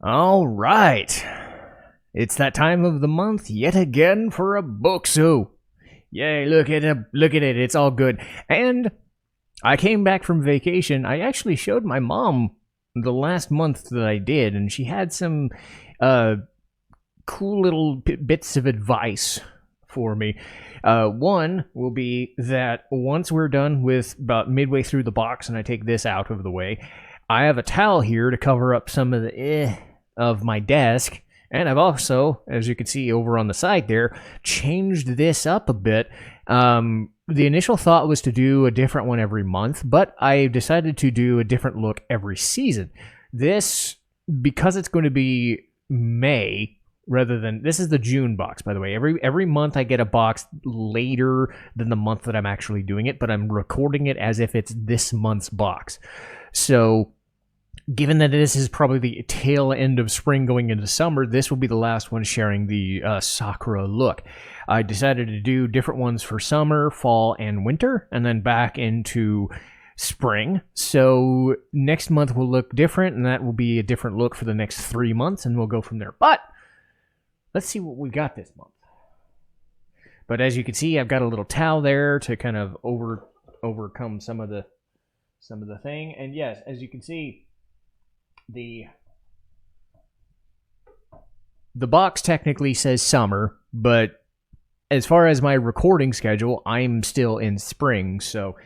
All right. It's that time of the month yet again for a booksu. Yay, look at it, it's all good. And I came back from vacation. I actually showed my mom the last month that I did, and she had some cool little bits of advice for me. One will be that once we're done with about midway through the box and I take this out of the way, I have a towel here to cover up some of the of my desk. And I've also, as you can see over on the side there, changed this up a bit. The initial thought was to do a different one every month, but I decided to do a different look every season. This, because it's going to be May, rather than, this is the June box, by the way. Every month I get a box later than the month that I'm actually doing it, but I'm recording it as if it's this month's box. So, given that this is probably the tail end of spring going into summer, this will be the last one sharing the Sakura look. I decided to do different ones for summer, fall, and winter, and then back into spring. So next month will look different, and that will be a different look for the next 3 months, and we'll go from there. But let's see what we got this month. But as you can see, I've got a little towel there to kind of overcome some of the thing. And yes, as you can see, the box technically says summer, but as far as my recording schedule, I'm still in spring, so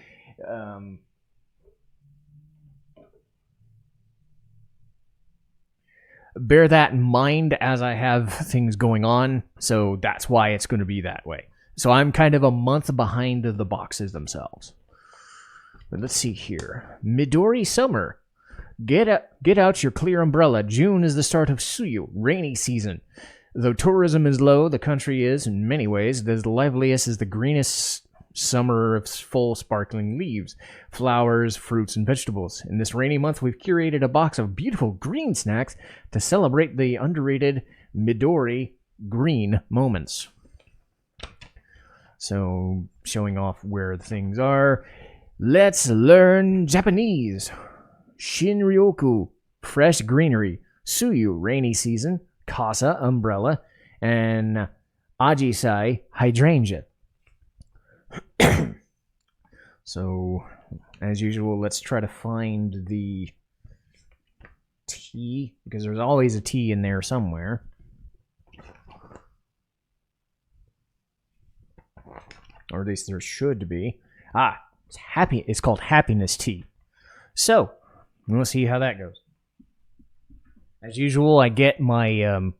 bear that in mind as I have things going on, so that's why it's going to be that way. So I'm kind of a month behind the boxes themselves. But let's see here. Midori Summer. Get out your clear umbrella. June is the start of Suyu, rainy season. Though tourism is low, the country is, in many ways, as liveliest as the greenest summer of full sparkling leaves, flowers, fruits, and vegetables. In this rainy month, we've curated a box of beautiful green snacks to celebrate the underrated Midori green moments. So, showing off where the things are. Let's learn Japanese. Shinryoku, fresh greenery. Suyu, rainy season. Kasa, umbrella. And Ajisai, hydrangea. So, as usual, let's try to find the tea, because there's always a tea in there somewhere. Or at least there should be. It's called happiness tea. So, we'll see how that goes. As usual, I get my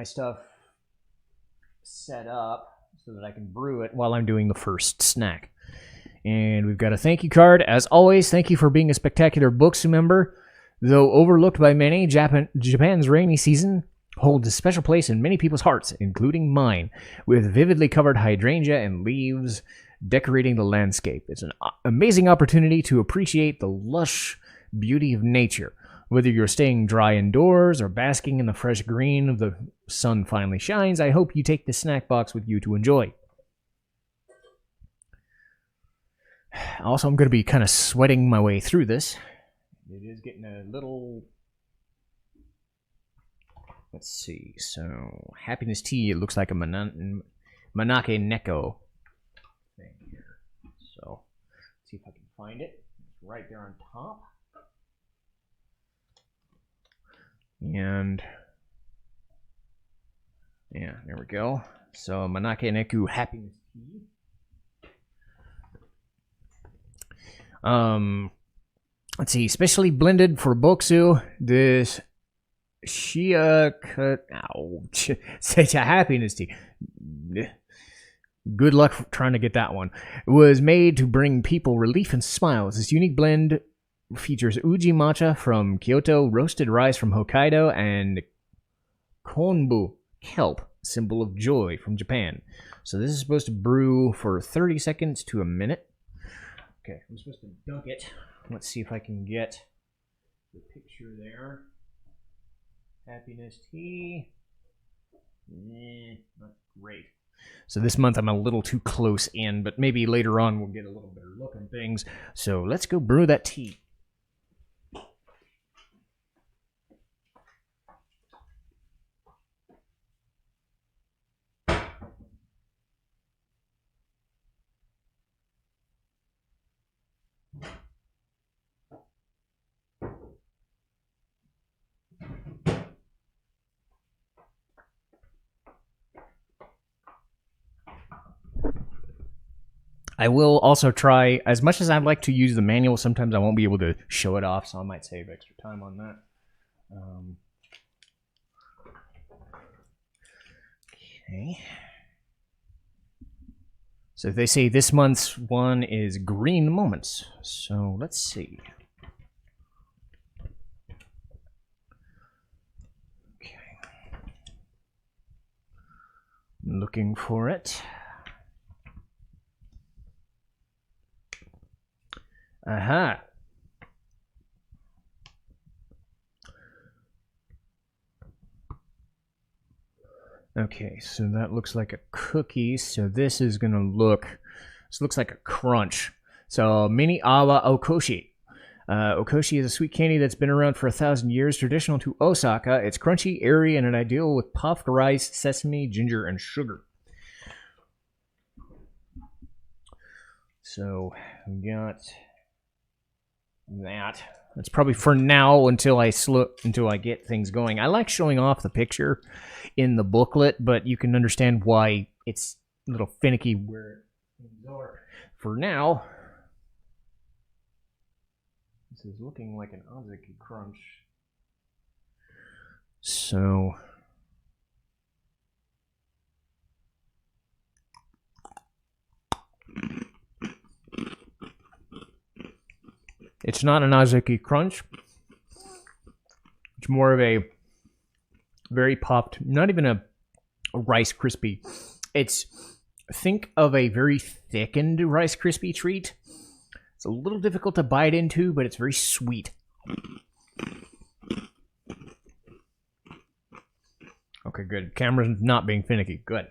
stuff set up so that I can brew it while I'm doing the first snack. And we've got a thank you card. As always, thank you for being a spectacular Bokksu member. Though overlooked by many, Japan's rainy season holds a special place in many people's hearts, including mine, with vividly covered hydrangea and leaves decorating the landscape. It's an amazing opportunity to appreciate the lush beauty of nature. Whether you're staying dry indoors or basking in the fresh green of the sun finally shines, I hope you take this snack box with you to enjoy. Also, I'm going to be kind of sweating my way through this. It is getting a little... Let's see. So, happiness tea, it looks like a Manake Neko thing here. So, let's see if I can find it. It's right there on top. And yeah, there we go. So Manake Neku happiness tea. Let's see, specially blended for Bokksu. This such a happiness tea. Good luck trying to get that one. It was made to bring people relief and smiles. This unique blend features uji matcha from Kyoto, roasted rice from Hokkaido, and konbu, kelp, symbol of joy from Japan. So this is supposed to brew for 30 seconds to a minute. Okay, I'm supposed to dunk it. Let's see if I can get the picture there. Happiness tea. Not great. So this month I'm a little too close in, but maybe later on we'll get a little better look on things. So let's go brew that tea. I will also try, as much as I'd like to use the manual, sometimes I won't be able to show it off, so I might save extra time on that. Okay. So they say this month's one is Green Moments. So let's see. Okay. I'm looking for it. Aha. Okay, so that looks like a cookie. So this is gonna look. This looks like a crunch. So mini awa okoshi. Okoshi is a sweet candy that's been around for 1,000 years, traditional to Osaka. It's crunchy, airy, and an ideal with puffed rice, sesame, ginger, and sugar. So we got that. That's probably for now until I get things going. I like showing off the picture in the booklet, but you can understand why it's a little finicky where things are. For now, this is looking like an Ozaki crunch. So it's not an Ozaki crunch. It's more of a very popped, not even a Rice Krispie. Think of a very thickened Rice Krispie treat. It's a little difficult to bite into, but it's very sweet. Okay, good. Camera's not being finicky. Good.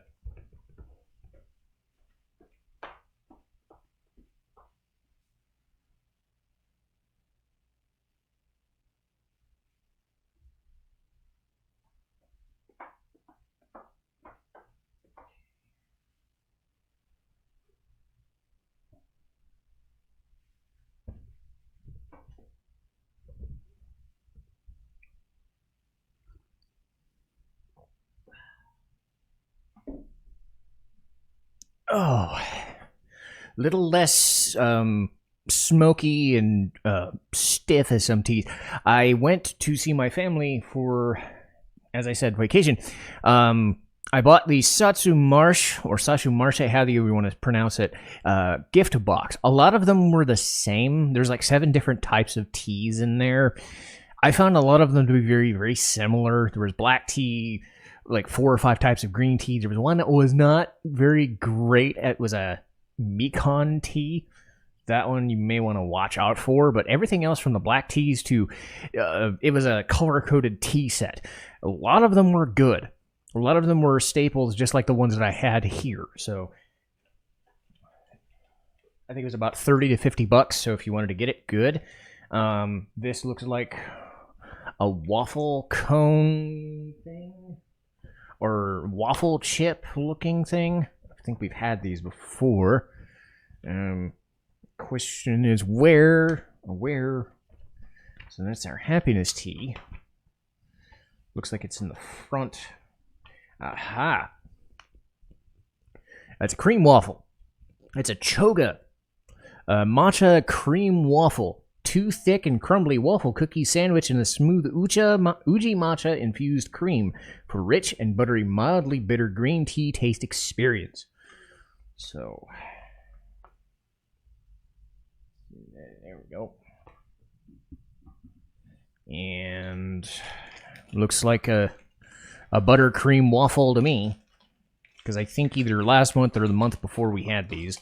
Oh, little less smoky and stiff as some teeth. I went to see my family for, as I said, vacation. I bought the Satsu Marsh, or Satsu Marche, however you want to pronounce it, gift box. A lot of them were the same. There's like 7 different types of teas in there. I found a lot of them to be very, very similar. There was black tea, like 4 or 5 types of green tea. There was one that was not very great. It was a Mekon tea. That one you may want to watch out for, but everything else from the black teas to it was a color-coded tea set. A lot of them were good. A lot of them were staples, just like the ones that I had here. So I think it was about $30 to $50. So if you wanted to get it, good. This looks like a waffle cone thing, or waffle chip looking thing. I think we've had these before. Question is where? So that's our happiness tea. Looks like it's in the front. Aha. That's a cream waffle. It's a choga. Matcha cream waffle. 2 thick and crumbly waffle cookies sandwiched in a smooth uji matcha infused cream for rich and buttery, mildly bitter green tea taste experience. So, there we go. And looks like a buttercream waffle to me, because I think either last month or the month before we had these.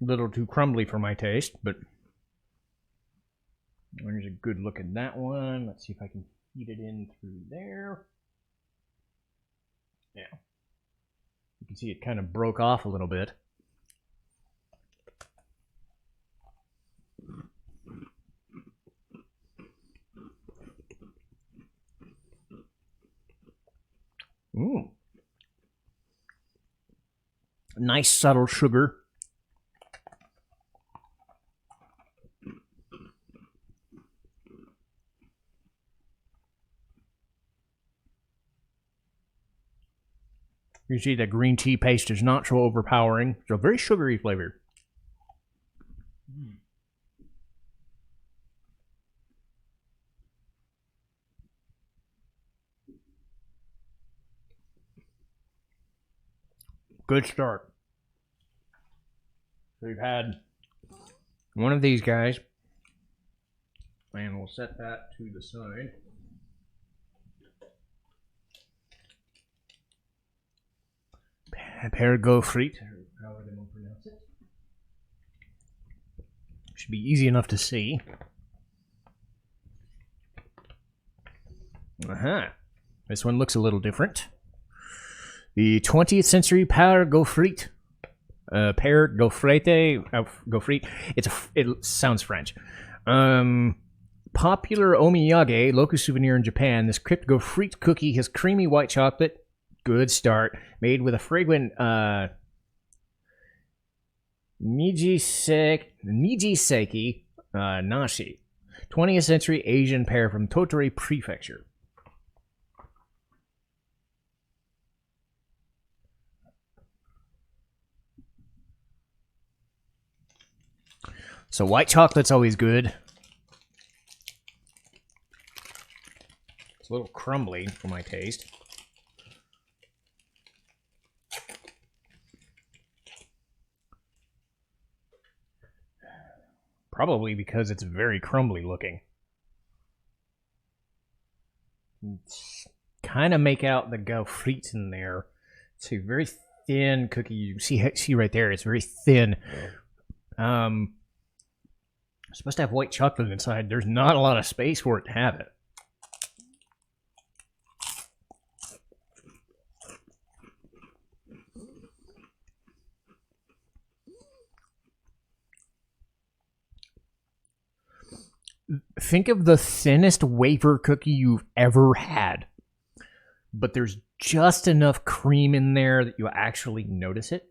A little too crumbly for my taste, but there's a good look at that one. Let's see if I can feed it in through there. Yeah. You can see it kind of broke off a little bit. Ooh. Nice subtle sugar. You see that green tea paste is not so overpowering. It's a very sugary flavor. Good start. So we've had one of these guys, and we'll set that to the side. Pear frites, however they want to pronounce it. Should be easy enough to see. This one looks a little different. The 20th century pear gaufrite. Pear gaufrite. It sounds French. Popular omiyage, local souvenir in Japan. This crypt gaufrite cookie has creamy white chocolate. Good start. Made with a fragrant Nijiseki nashi. 20th century Asian pear from Tottori Prefecture. So white chocolate's always good. It's a little crumbly for my taste. Probably because it's very crumbly looking. Kind of make out the gaufrites in there. It's a very thin cookie. You see right there. It's very thin. It's supposed to have white chocolate inside. There's not a lot of space for it to have it. Think of the thinnest wafer cookie you've ever had, but there's just enough cream in there that you actually notice it.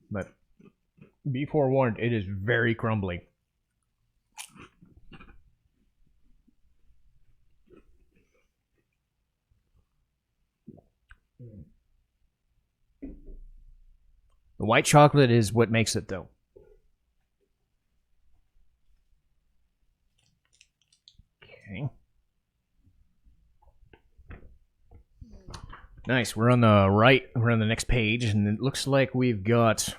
But be forewarned, it is very crumbly. The white chocolate is what makes it, though. Okay. Nice. We're on the right. We're on the next page, and it looks like we've got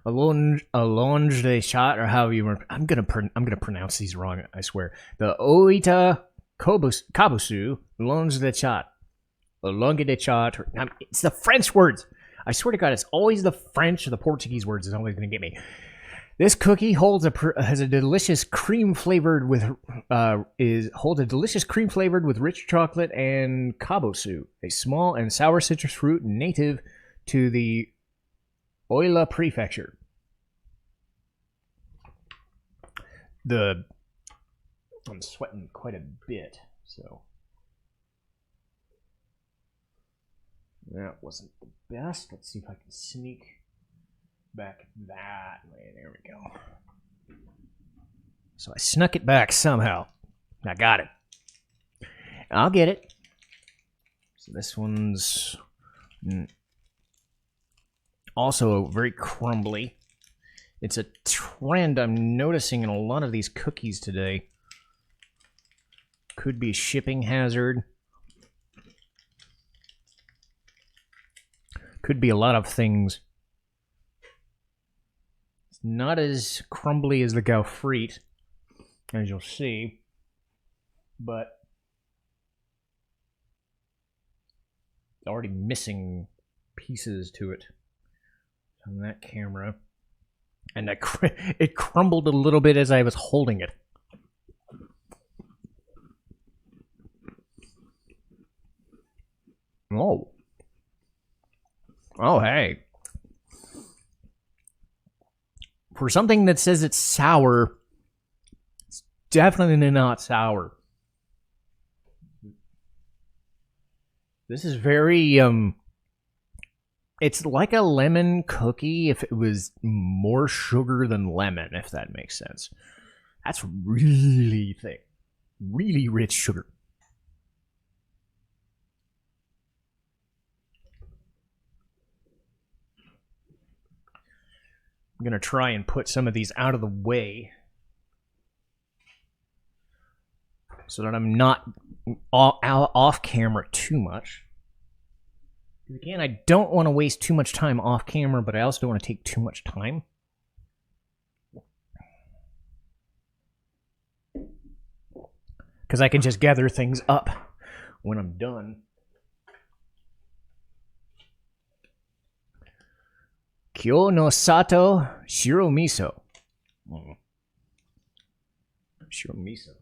allonge de chat, or how you were. I'm gonna pronounce these wrong. I swear. The oita kabusu allonge de chat, allonge de chat. It's the French words. I swear to God, it's always the French or the Portuguese words is always gonna get me. This cookie has a delicious cream flavored with rich chocolate and kabosu, a small and sour citrus fruit native to the Oila Prefecture. I'm sweating quite a bit, so that wasn't the best. Let's see if I can sneak back that way. There we go. So I snuck it back somehow. I got it. I'll get it. So this one's also very crumbly. It's a trend I'm noticing in a lot of these cookies today. Could be a shipping hazard. Could be a lot of things. It's not as crumbly as the gaufrite, as you'll see, but already missing pieces to it on that camera. And it crumbled a little bit as I was holding it. Oh, hey. For something that says it's sour, it's definitely not sour. This is very, it's like a lemon cookie if it was more sugar than lemon, if that makes sense. That's really thick. Really rich sugar. going to try and put some of these out of the way so that I'm not off camera too much. Again, I don't want to waste too much time off camera, but I also don't want to take too much time. Because I can just gather things up when I'm done. Kyo no sato shiro miso. Shiro miso.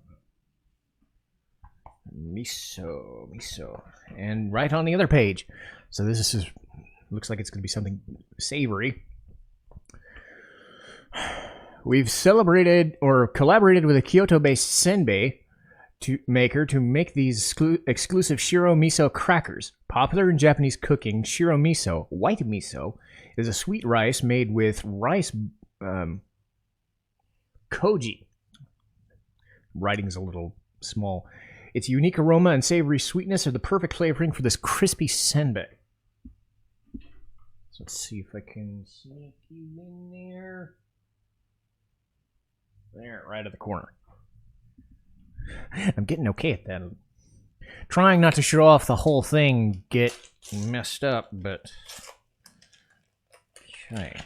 Miso. And right on the other page. So this is looks like it's going to be something savory. We've celebrated or collaborated with a Kyoto-based senbei maker to make these exclusive shiro miso crackers. Popular in Japanese cooking, shiro miso, white miso, is a sweet rice made with rice koji. Writing's a little small. Its unique aroma and savory sweetness are the perfect flavoring for this crispy senbei. So let's see if I can sneak you in there. There, right at the corner. I'm getting okay at that. Trying not to show off the whole thing, get messed up, but... Okay.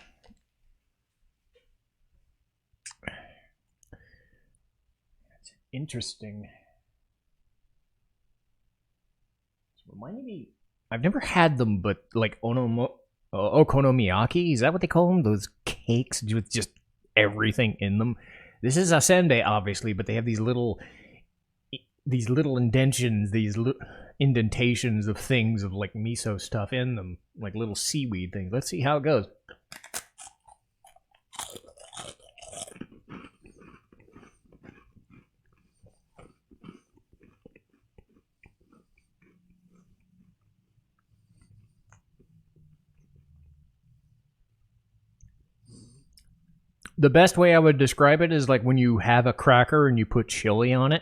That's interesting. It's reminding me... I've never had them, but like okonomiyaki, is that what they call them? Those cakes with just everything in them. This is a senbei, obviously, but they have these little indentations, indentations of things of like miso stuff in them, like little seaweed things. Let's see how it goes. The best way I would describe it is like when you have a cracker and you put chili on it,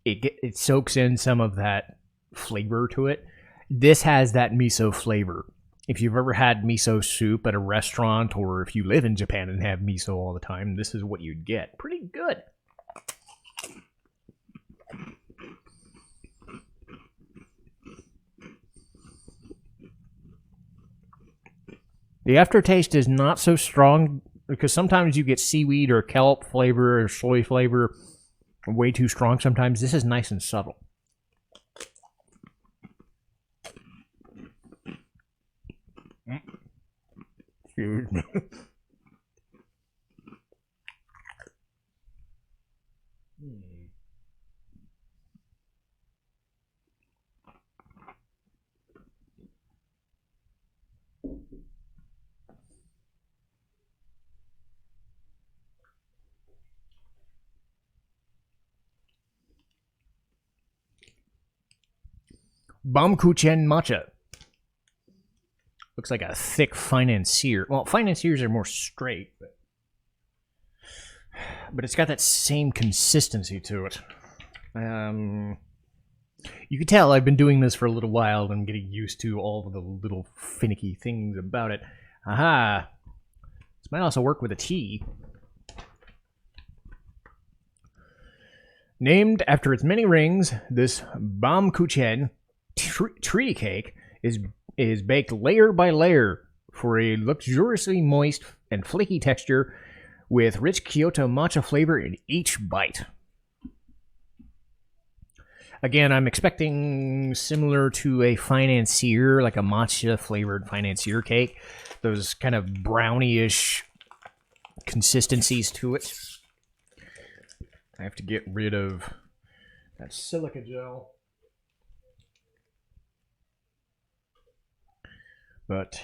it soaks in some of that flavor to it. This has that miso flavor. If you've ever had miso soup at a restaurant, or if you live in Japan and have miso all the time, this is what you'd get. Pretty good. The aftertaste is not so strong, because sometimes you get seaweed or kelp flavor or soy flavor way too strong sometimes. This is nice and subtle. Excuse me. Bokksu matcha. Looks like a thick financier. Well, financiers are more straight, but it's got that same consistency to it. You can tell I've been doing this for a little while and I'm getting used to all of the little finicky things about it. Aha! This might also work with a tea. Named after its many rings, this Bokksu tree cake is baked layer by layer for a luxuriously moist and flaky texture with rich Kyoto matcha flavor in each bite. Again, I'm expecting similar to a financier, like a matcha flavored financier cake. Those kind of brownie-ish consistencies to it. I have to get rid of that silica gel. But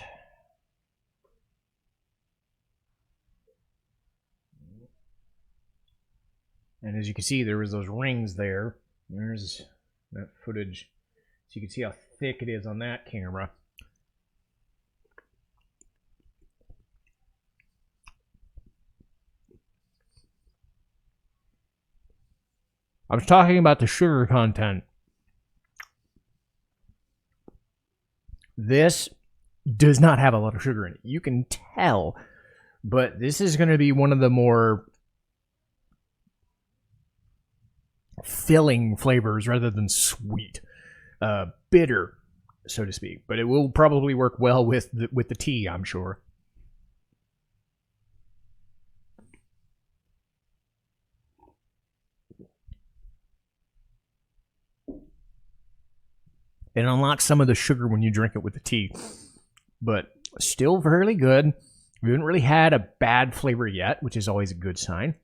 and as you can see, there was those rings there. There's that footage. So you can see how thick it is on that camera. I was talking about the sugar content. This does not have a lot of sugar in it. You can tell But this is going to be one of the more filling flavors rather than sweet. Bitter, so to speak. But it will probably work well with the tea, I'm sure. It unlocks some of the sugar when you drink it with the tea, but still fairly good. We haven't really had a bad flavor yet, which is always a good sign.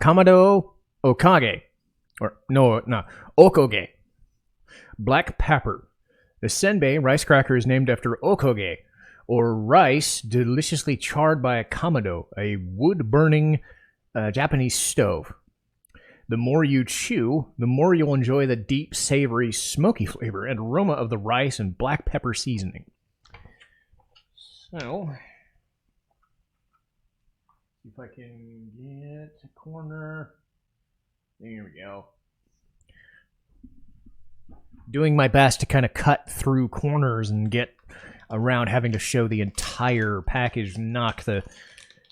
Kamado Okage, or no, Okoge, black pepper. The senbei rice cracker is named after Okoge, or rice deliciously charred by a kamado, a wood-burning Japanese stove. The more you chew, the more you'll enjoy the deep, savory, smoky flavor and aroma of the rice and black pepper seasoning. So, if I can get a corner. There we go. Doing my best to kind of cut through corners and get around having to show the entire package, knock the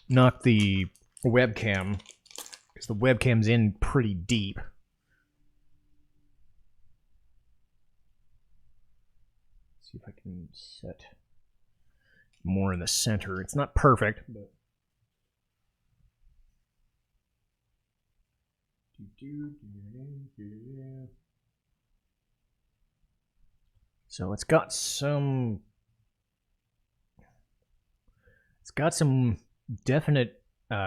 webcam, because the webcam's in pretty deep. Let's see if I can set more in the center. It's not perfect, but so it's got some definite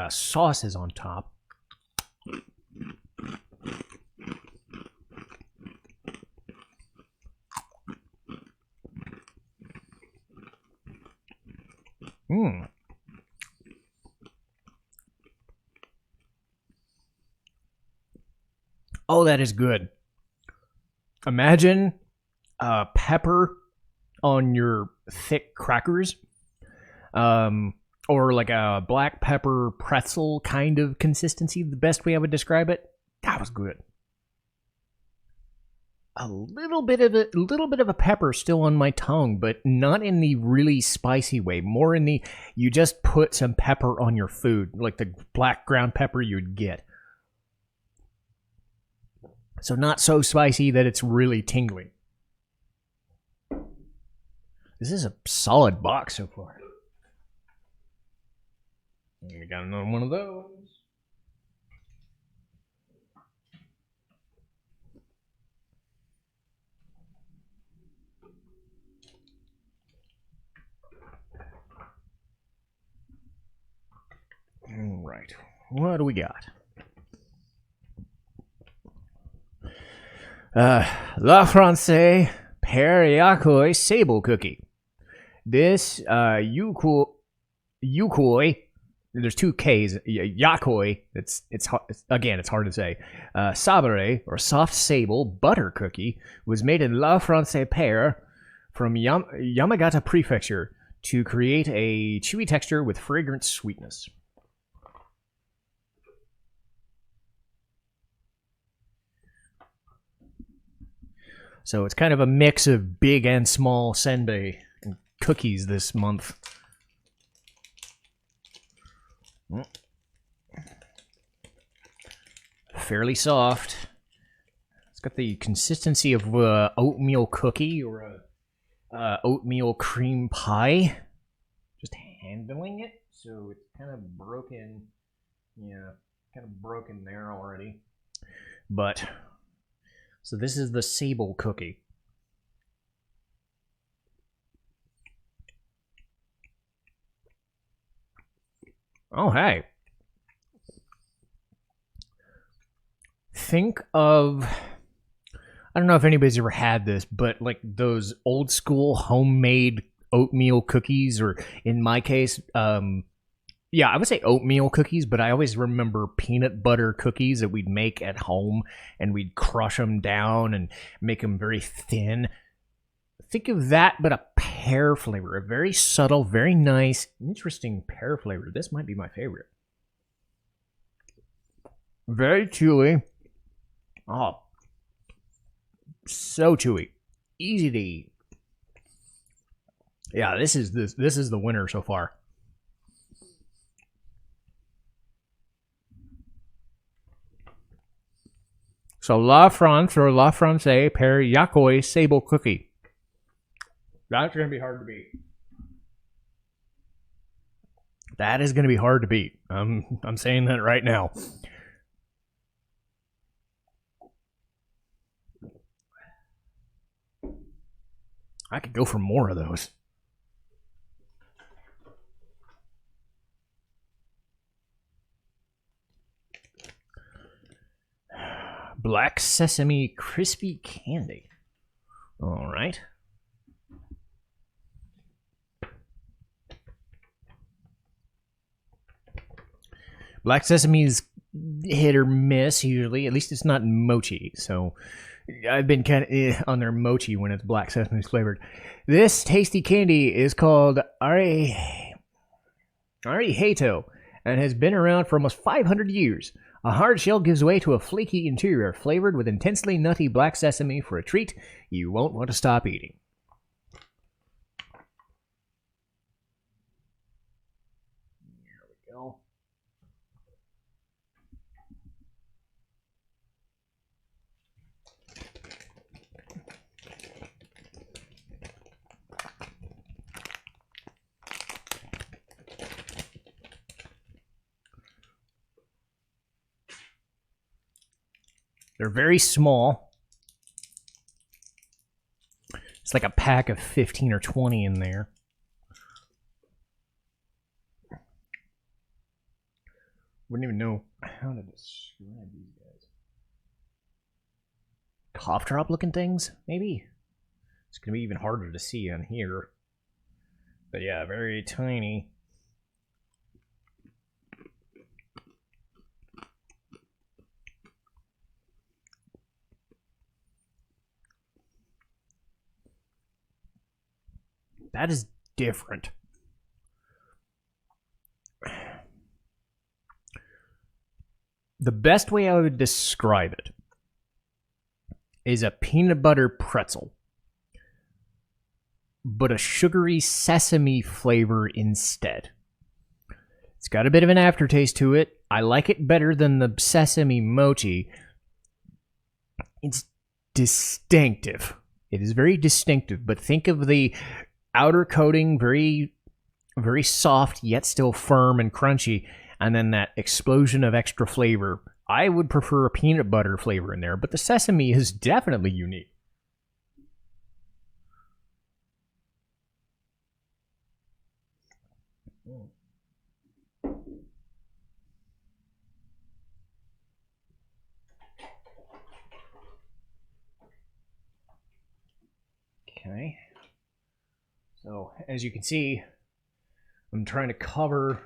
sauces on top. Oh, that is good. Imagine pepper on your thick crackers, or like a black pepper pretzel kind of consistency. The best way I would describe it. That was good. A little bit of a pepper still on my tongue, but not in the really spicy way. More in the you just put some pepper on your food, like the black ground pepper you'd get. So not so spicy that it's really tingling. This is a solid box so far. We got another one of those. All right. What do we got? La Francais Pear Yakoi Sable Cookie. This Yukoi. There's two K's. Yakoi. It's hard to say. Sabare or soft sable butter cookie was made in La Francais pear from Yamagata Prefecture to create a chewy texture with fragrant sweetness. So it's kind of a mix of big and small senbei and cookies this month. Fairly soft. It's got the consistency of oatmeal cookie or a oatmeal cream pie. Just handling it, so it's kind of broken. Yeah, kind of broken there already. But so this is the sable cookie. Oh, hey. Think of, I don't know if anybody's ever had this, but like those old school homemade oatmeal cookies, or in my case, Yeah, I would say oatmeal cookies, but I always remember peanut butter cookies that we'd make at home, and we'd crush them down and make them very thin. Think of that, but a pear flavor. A very subtle, very nice, interesting pear flavor. This might be my favorite. Very chewy. Oh, so chewy. Easy to eat. Yeah, this is the winner so far. So La France or La Francais pear yakoi sable cookie. That's gonna be hard to beat. That is gonna be hard to beat. I'm saying that right now. I could go for more of those. Black sesame crispy candy. All right. Black sesame is hit or miss usually. At least it's not mochi. So I've been kind of on their mochi when it's black sesame flavored. This tasty candy is called Arihato and has been around for almost 500 years. A hard shell gives way to a flaky interior flavored with intensely nutty black sesame for a treat you won't want to stop eating. There we go. They're very small. It's like a pack of 15 or 20 in there. Wouldn't even know how to describe these guys. Cough drop looking things, maybe? It's going to be even harder to see on here. But yeah, very tiny. That is different. The best way I would describe it is a peanut butter pretzel, but a sugary sesame flavor instead. It's got a bit of an aftertaste to it. I like it better than the sesame mochi. It's distinctive. It is very distinctive, but think of the outer coating, very, very soft, yet still firm and crunchy, and then that explosion of extra flavor. I would prefer a peanut butter flavor in there, but the sesame is definitely unique. Okay. So, as you can see, I'm trying to cover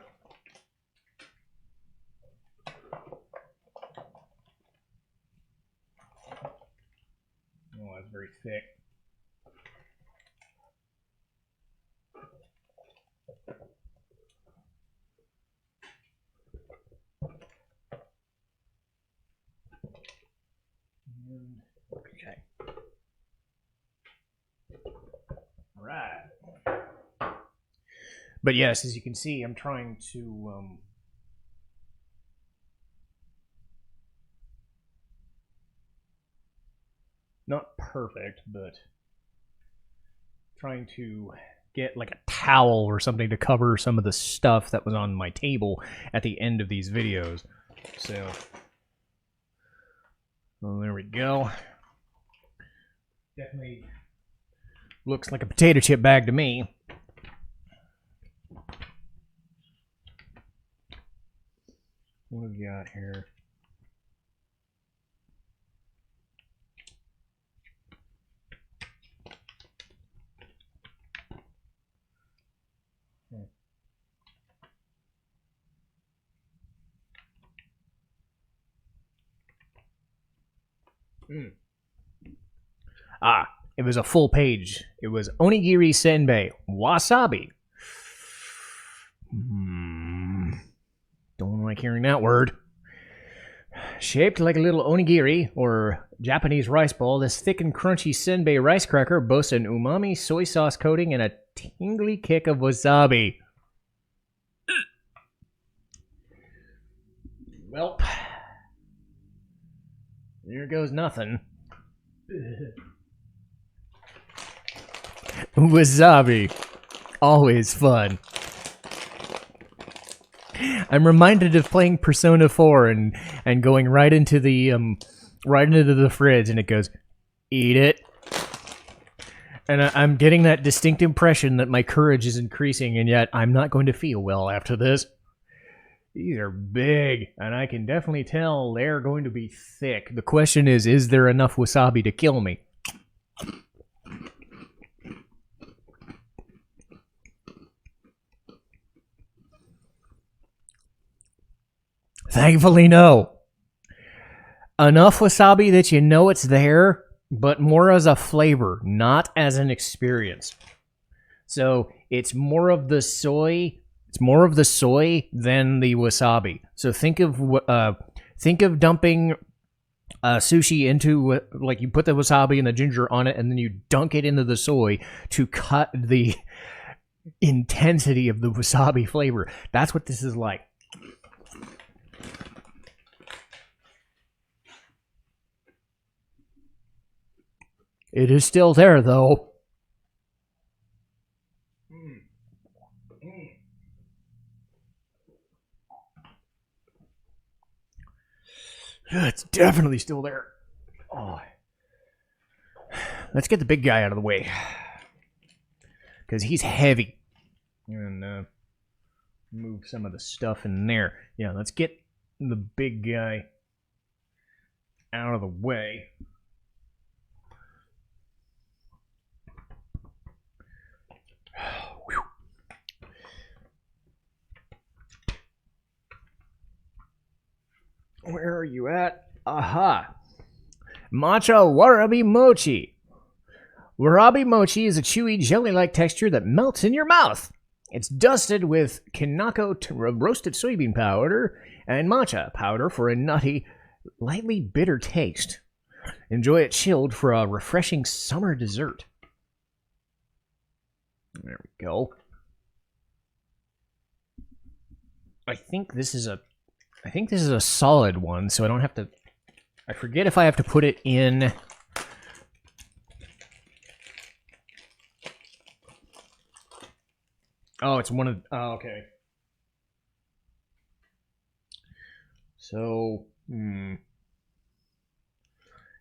that's very thick. Okay. All right. But yes, as you can see, I'm trying to not perfect, but trying to get like a towel or something to cover some of the stuff that was on my table at the end of these videos. So, well, there we go. Definitely looks like a potato chip bag to me. What have we got here? Ah, it was a full page. It was onigiri senbei wasabi. Don't like hearing that word. Shaped like a little onigiri, or Japanese rice ball, this thick and crunchy senbei rice cracker boasts an umami soy sauce coating and a tingly kick of wasabi. Well, there goes nothing. Wasabi. Always fun. I'm reminded of playing Persona 4 and going right into the fridge, and it goes, eat it. And I'm getting that distinct impression that my courage is increasing, and yet I'm not going to feel well after this. These are big, and I can definitely tell they're going to be thick. The question is there enough wasabi to kill me? Thankfully, no. Enough wasabi that you know it's there, but more as a flavor, not as an experience. So it's more of the soy. It's more of the soy than the wasabi. So think of dumping sushi into, like, you put the wasabi and the ginger on it, and then you dunk it into the soy to cut the intensity of the wasabi flavor. That's what this is like. It is still there, though. It's definitely still there. Oh. Let's get the big guy out of the way. Because he's heavy. And move some of the stuff in there. Yeah, let's get the big guy out of the way. Where are you at? Aha! Matcha warabi mochi. Warabi mochi is a chewy, jelly-like texture that melts in your mouth. It's dusted with kinako roasted soybean powder and matcha powder for a nutty, lightly bitter taste. Enjoy it chilled for a refreshing summer dessert. There we go. I think this is a solid one, so I don't have to... I forget if I have to put it in... Oh, it's one of... Oh, okay. So...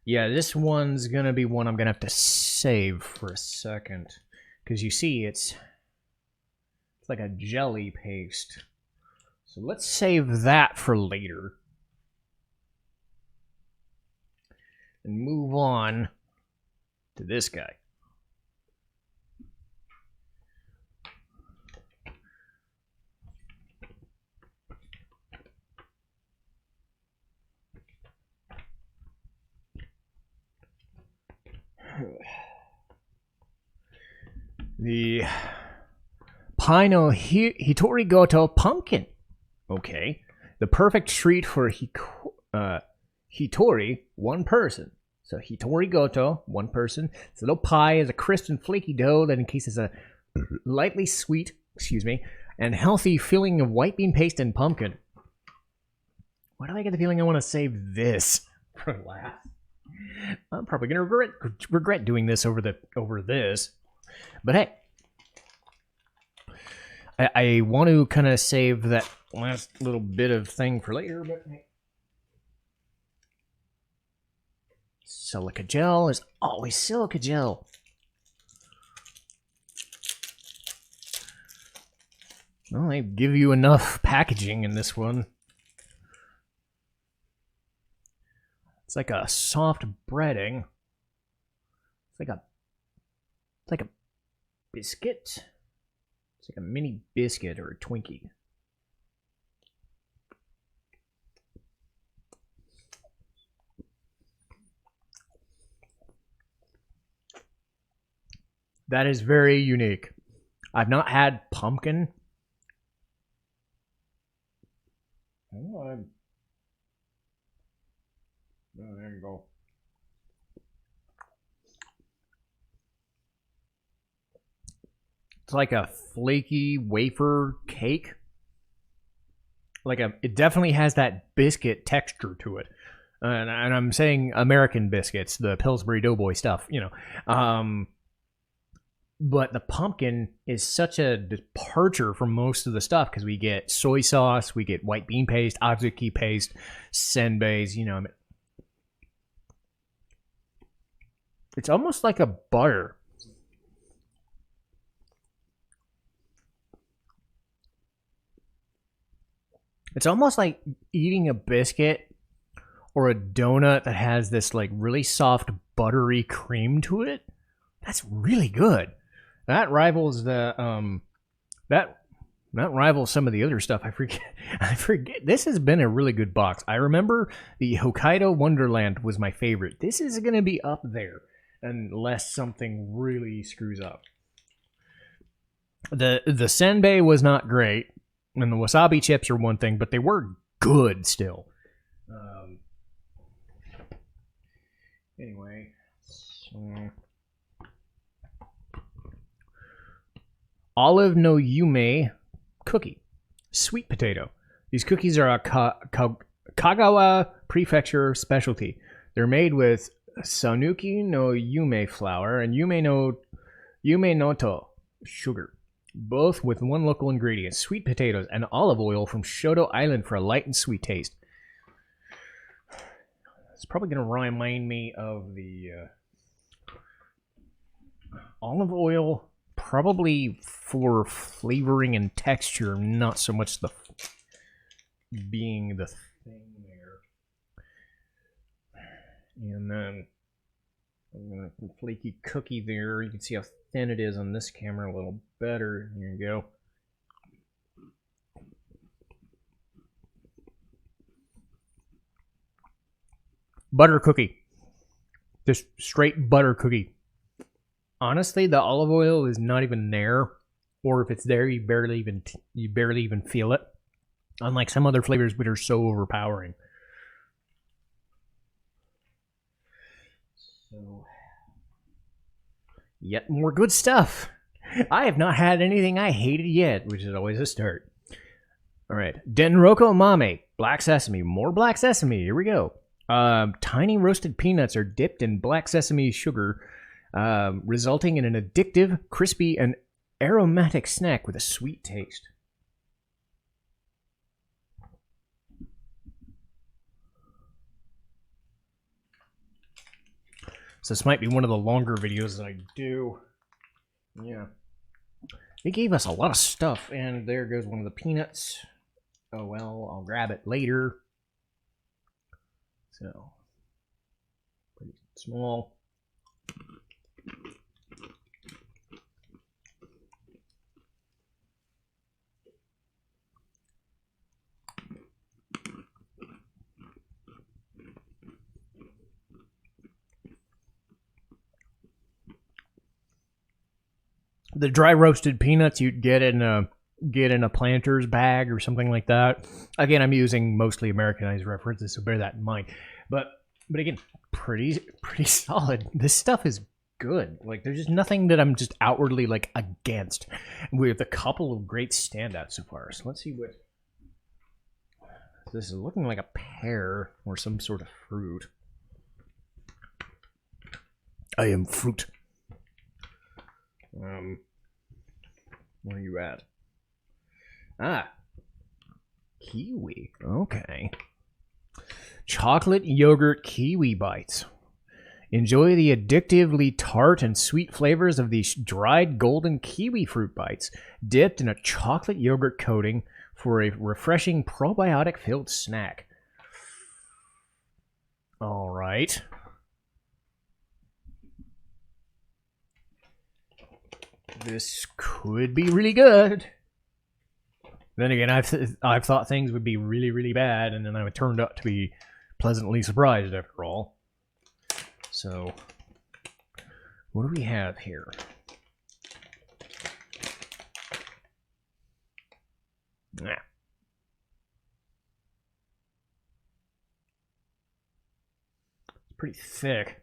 Yeah, this one's gonna be one I'm gonna have to save for a second. Because you see, it's like a jelly paste. So let's save that for later. And move on to this guy. The Pie no Hitori Goto Pumpkin. Okay. The perfect treat for Hitori, one person. So Hitori Goto, one person. This little pie is a crisp and flaky dough that encases a lightly sweet, and healthy filling of white bean paste and pumpkin. Why do I get the feeling I want to save this for last? I'm probably gonna regret doing this over this. But hey, I want to kind of save that last little bit of thing for later, but hey. Silica gel is always silica gel. Well, they give you enough packaging in this one. It's like a soft breading. It's like a biscuit. It's like a mini biscuit or a Twinkie. That is very unique. I've not had pumpkin. Oh, there you go. It's like a flaky wafer cake. It definitely has that biscuit texture to it. And I'm saying American biscuits, the Pillsbury Doughboy stuff, but the pumpkin is such a departure from most of the stuff because we get soy sauce, we get white bean paste, azuki paste, senbeis, It's almost like a butter. It's almost like eating a biscuit or a donut that has this like really soft buttery cream to it. That's really good. That rivals the that rivals some of the other stuff. I forget. This has been a really good box. I remember the Hokkaido Wonderland was my favorite. This is going to be up there unless something really screws up. The senbei was not great. And the wasabi chips are one thing, but they were good still. Anyway, olive no yume cookie, sweet potato. These cookies are a Kagawa Prefecture specialty. They're made with sanuki no yume flour and yume noto sugar. Both with one local ingredient, sweet potatoes and olive oil from Shodo Island for a light and sweet taste. It's probably going to remind me of the olive oil, probably for flavoring and texture, not so much being the thing there. And then a flaky cookie there. You can see how thin it is on this camera a little better. Here you go. Butter cookie. Just straight butter cookie. Honestly, the olive oil is not even there, or if it's there, you barely even feel it. Unlike some other flavors, which are so overpowering. So, yet more good stuff. I have not had anything I hated yet, which is always a start. All right, Denroko Mame, black sesame, more black sesame. Here we go. Tiny roasted peanuts are dipped in black sesame sugar, resulting in an addictive, crispy, and aromatic snack with a sweet taste. So this might be one of the longer videos that I do. Yeah. They gave us a lot of stuff, and there goes one of the peanuts. Oh well, I'll grab it later. So, pretty small. The dry roasted peanuts you'd get in a Planters bag or something like that. Again, I'm using mostly Americanized references, so bear that in mind. But again, pretty solid. This stuff is good. Like, there's just nothing that I'm just outwardly like against. We have a couple of great standouts so far. So let's see what this is looking like. A pear or some sort of fruit. I am fruit. Where are you at? Kiwi. Okay. Chocolate yogurt kiwi bites. Enjoy the addictively tart and sweet flavors of these dried golden kiwi fruit bites, dipped in a chocolate yogurt coating for a refreshing probiotic-filled snack. All right. This could be really good. Then again, I've thought things would be really, really bad, and then I turned out to be pleasantly surprised after all. So, what do we have here? Yeah. It's pretty thick.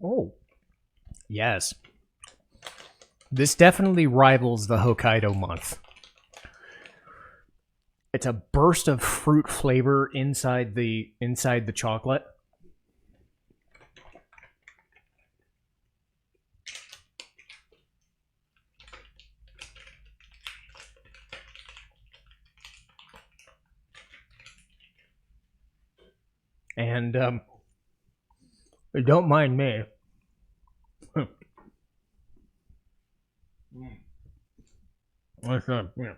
Oh, yes. This definitely rivals the Hokkaido month. It's a burst of fruit flavor inside the chocolate. And don't mind me. What's up? Yeah.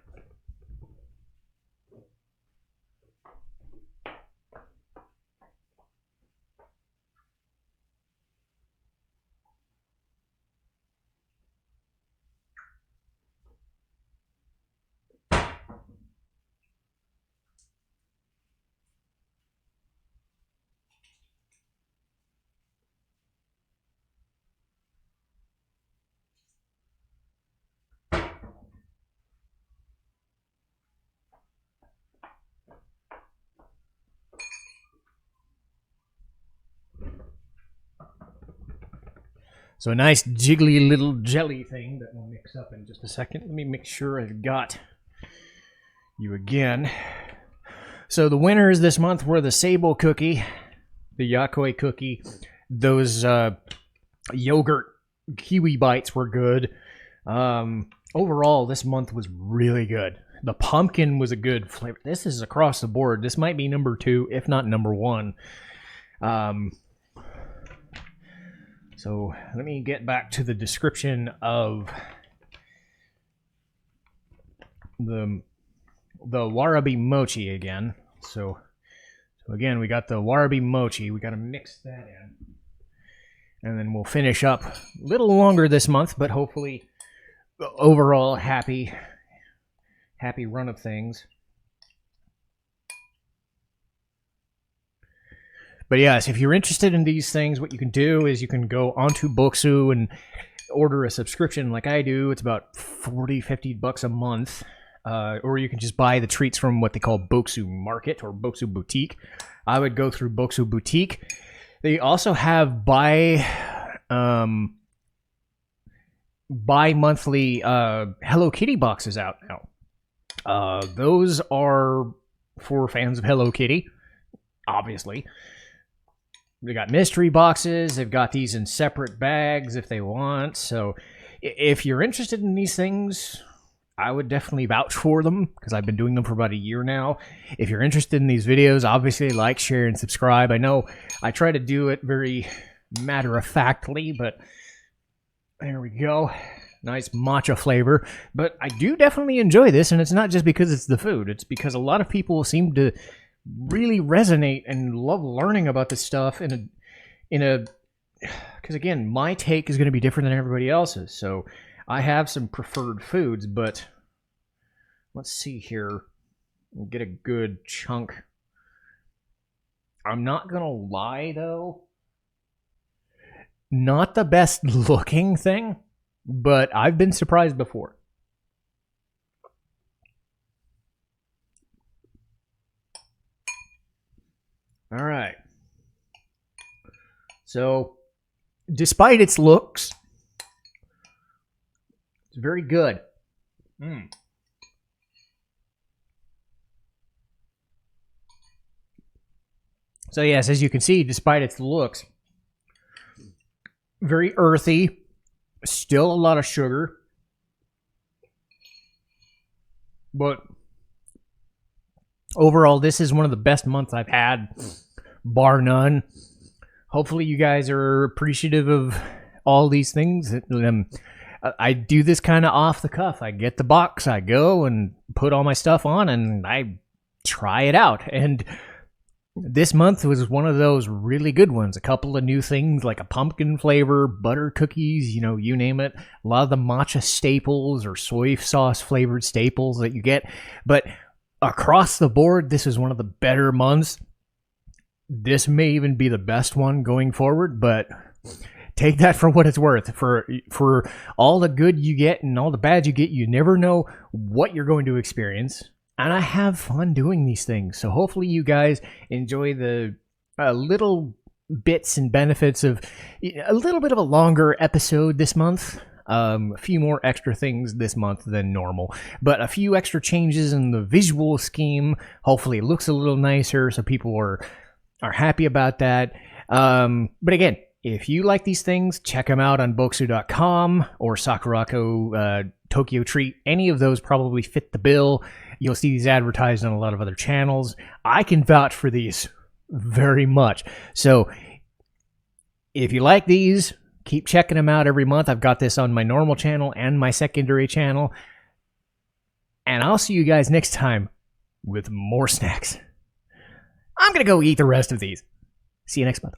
So a nice jiggly little jelly thing that we'll mix up in just a second. Let me make sure I've got you again. So the winners this month were the Sable cookie, the Yakoi cookie. Those yogurt kiwi bites were good. Overall, this month was really good. The pumpkin was a good flavor. This is across the board. This might be number 2, if not number 1. So let me get back to the description of the warabi mochi again. So again, we got the warabi mochi. We got to mix that in. And then we'll finish up a little longer this month, but hopefully overall happy run of things. But yes, if you're interested in these things, what you can do is you can go onto Bokksu and order a subscription like I do. It's about $40-50 a month. Or you can just buy the treats from what they call Bokksu Market or Bokksu Boutique. I would go through Bokksu Boutique. They also have bi-monthly Hello Kitty boxes out now. Those are for fans of Hello Kitty, obviously. They got mystery boxes. They've got these in separate bags if they want. So if you're interested in these things, I would definitely vouch for them because I've been doing them for about a year now. If you're interested in these videos, obviously like, share, and subscribe. I know I try to do it very matter-of-factly, but there we go. Nice matcha flavor. But I do definitely enjoy this, and it's not just because it's the food. It's because a lot of people seem to really resonate and love learning about this stuff in a because again, my take is going to be different than everybody else's. So I have some preferred foods, but let's see here. We'll get a good chunk. I'm not going to lie though. Not the best looking thing, but I've been surprised before. All right. So, despite its looks, it's very good. So yes, as you can see, despite its looks, very earthy, still a lot of sugar, but overall, this is one of the best months I've had, bar none. Hopefully you guys are appreciative of all these things. I do this kind of off the cuff. I get the box, I go and put all my stuff on, and I try it out. And this month was one of those really good ones. A couple of new things like a pumpkin flavor, butter cookies, you name it. A lot of the matcha staples or soy sauce flavored staples that you get. But across the board, this is one of the better months. this may even be the best one going forward, but take that for what it's worth. For all the good you get and all the bad you get, you never know what you're going to experience. And I have fun doing these things. So hopefully you guys enjoy the little bits and benefits of a little bit of a longer episode this month. A few more extra things this month than normal, but a few extra changes in the visual scheme. Hopefully it looks a little nicer, so people are happy about that. But again, if you like these things, check them out on Bokksu.com or Sakurako Tokyo Treat. Any of those probably fit the bill. You'll see these advertised on a lot of other channels. I can vouch for these very much. So if you like these, keep checking them out every month. I've got this on my normal channel and my secondary channel. And I'll see you guys next time with more snacks. I'm going to go eat the rest of these. See you next month.